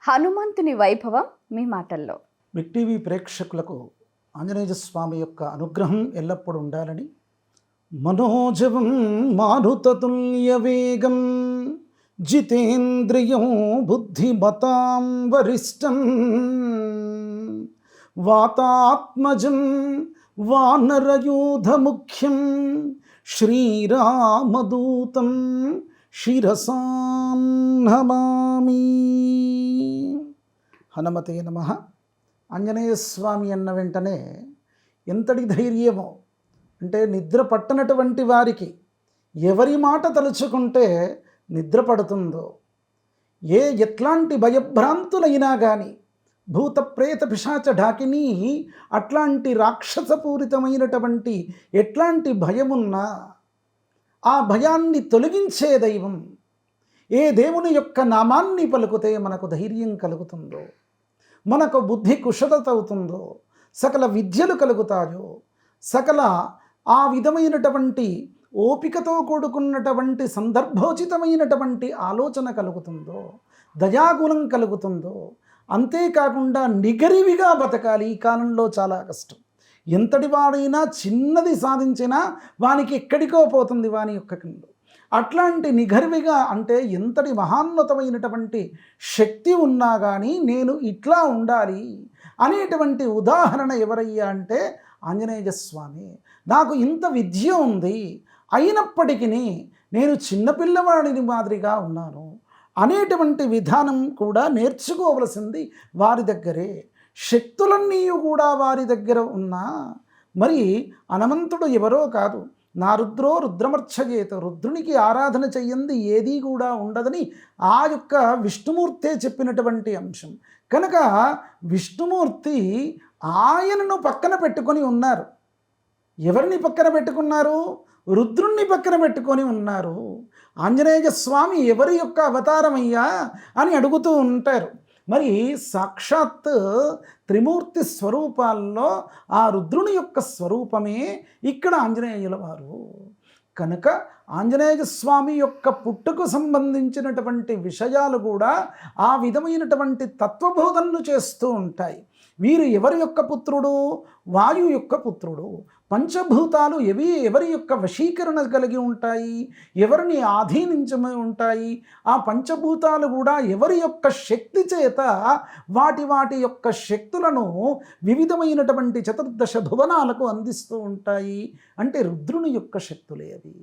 హనుమంతుని వైభవం మీ మాటల్లో. బిగ్ టీవీ ప్రేక్షకులకు ఆంజనేయ స్వామి యొక్క అనుగ్రహం ఎల్లప్పుడూ ఉండాలని, మనోజవం మారుతతుల్య వేగం జితేంద్రియం బుద్ధిమతాం వరిష్టం వాతాత్మజం వానరయూధముఖ్యం శ్రీరామదూతం శిరసాం నమామి. హనుమతే నమః. ఆంజనేయ స్వామి అన్న వెంటనే ఎంతటి ధైర్యమో, అంటే నిద్ర పట్టనటువంటి వారికి ఎవరి మాట తలుచుకుంటే నిద్ర పడుతుందో, ఎట్లాంటి భయభ్రాంతులైనా కానీ, భూత ప్రేత పిశాచ ఢాకిని అట్లాంటి రాక్షసపూరితమైనటువంటి ఎట్లాంటి భయమున్నా ఆ భయాన్ని తొలగించే దైవం, ఏ దేవుని యొక్క నామాన్ని పలుకుతే మనకు ధైర్యం కలుగుతుందో, మనకు బుద్ధి కుశలత అవుతుందో, సకల విద్యలు కలుగుతాయో, సకల ఆ విధమైనటువంటి ఓపికతో కూడుకున్నటువంటి సందర్భోచితమైనటువంటి ఆలోచన కలుగుతుందో, దయాగుణం కలుగుతుందో, అంతేకాకుండా నిగరివిగా బతకాలి. ఈ కాలంలో చాలా కష్టం. ఎంతటి వాడైనా చిన్నది సాధించినా వానికి ఎక్కడికో పోతుంది వాని యొక్క కింద. అట్లాంటి నిగర్విగా, అంటే ఎంతటి మహాన్నతమైనటువంటి శక్తి ఉన్నా కానీ నేను ఇట్లా ఉండాలి అనేటువంటి ఉదాహరణ ఎవరయ్యా అంటే ఆంజనేయ స్వామి. నాకు ఇంత విద్య ఉంది, అయినప్పటికీ నేను చిన్నపిల్లవాడిని మాదిరిగా ఉన్నాను అనేటువంటి విధానం కూడా నేర్చుకోవలసింది వారి దగ్గరే. శక్తులన్నీ కూడా వారి దగ్గర ఉన్నా, మరి హనుమంతుడు ఎవరో కాదు, నా రుద్రో రుద్రమర్చయేత, రుద్రునికి ఆరాధన చెయ్యంది ఏదీ కూడా ఉండదని ఆ యొక్క విష్ణుమూర్తే చెప్పినటువంటి అంశం. కనుక విష్ణుమూర్తి ఆయనను పక్కన పెట్టుకొని ఉన్నారు. ఎవరిని పక్కన పెట్టుకున్నారు? రుద్రుణ్ణి పక్కన పెట్టుకొని ఉన్నారు. ఆంజనేయ స్వామి ఎవరి యొక్క అవతారమయ్యా అని అడుగుతూ ఉంటారు. మరి సాక్షాత్ త్రిమూర్తి స్వరూపాల్లో ఆ రుద్రుని యొక్క స్వరూపమే ఇక్కడ ఆంజనేయుల వారు. కనుక ఆంజనేయ స్వామి యొక్క పుట్టుకు సంబంధించినటువంటి విషయాలు కూడా ఆ విధమైనటువంటి తత్వబోధనలు చేస్తూ ఉంటాయి. వీరు ఎవరి యొక్క పుత్రుడు? వాయు యొక్క పుత్రుడు. పంచభూతాలు ఎవరి యొక్క వశీకరణ కలిగి ఉంటాయి, ఎవరిని ఆధీనించమై ఉంటాయి. ఆ పంచభూతాలు కూడా ఎవరి యొక్క శక్తి చేత వాటి యొక్క శక్తులను వివిధమైనటువంటి చతుర్దశ భువనాలకు అందిస్తూ ఉంటాయి. అంటే రుద్రుని యొక్క శక్తులే అవి.